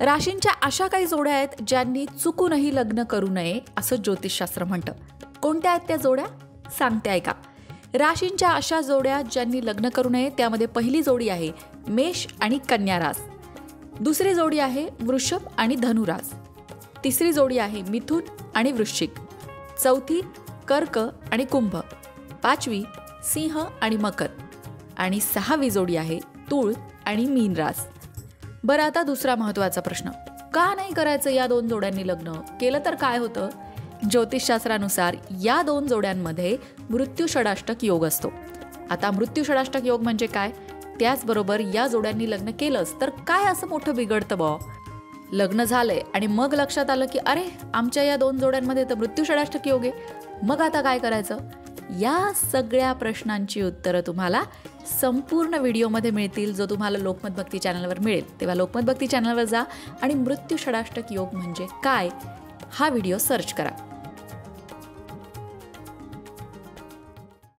राशींच्या अशा काही जोड्या आहेत ज्यांनी चुकूनही लग्न करू नये असं ज्योतिषशास्त्र म्हणतं. कोणत्या आहेत त्या जोड्या सांगते ऐका. राशींच्या अशा जोड्या ज्यांनी लग्न करू नये त्यामध्ये पहिली जोडी आहे मेष आणि कन्या रास, दुसरी जोडी आहे वृषभ आणि धनु रास, तिसरी जोडी आहे मिथुन आणि वृश्चिक, चौथी कर्क आणि कुंभ, पाचवी सिंह आणि मकर आणि सहावी जोडी आहे तूळ आणि मीन रास. बरं, आता दुसरा महत्त्वाचा प्रश्न, का नाही करायचं या दोन जोड्यांनी लग्न? केलं तर काय होतं? ज्योतिषशास्त्रानुसार या दोन जोड्यांमध्ये मृत्यू षडाष्टक योग असतो. आता मृत्यू षडाष्टक योग म्हणजे काय? त्याचबरोबर या जोड्यांनी लग्न केलंच तर काय असं मोठं बिघडतं बॉ? लग्न झालंय आणि मग लक्षात आलं की अरे आमच्या या दोन जोड्यांमध्ये तर मृत्यू षडाष्टक योग आहे, मग आता काय करायचं? या सगळ्या प्रश्नांची उत्तरं तुम्हाला संपूर्ण व्हिडिओमध्ये मिळतील, जो तुम्हाला लोकमत भक्ती चॅनलवर मिळेल. तेव्हा लोकमत भक्ती चॅनलवर जा आणि मृत्यू षडाष्टक योग म्हणजे काय हा व्हिडिओ सर्च करा.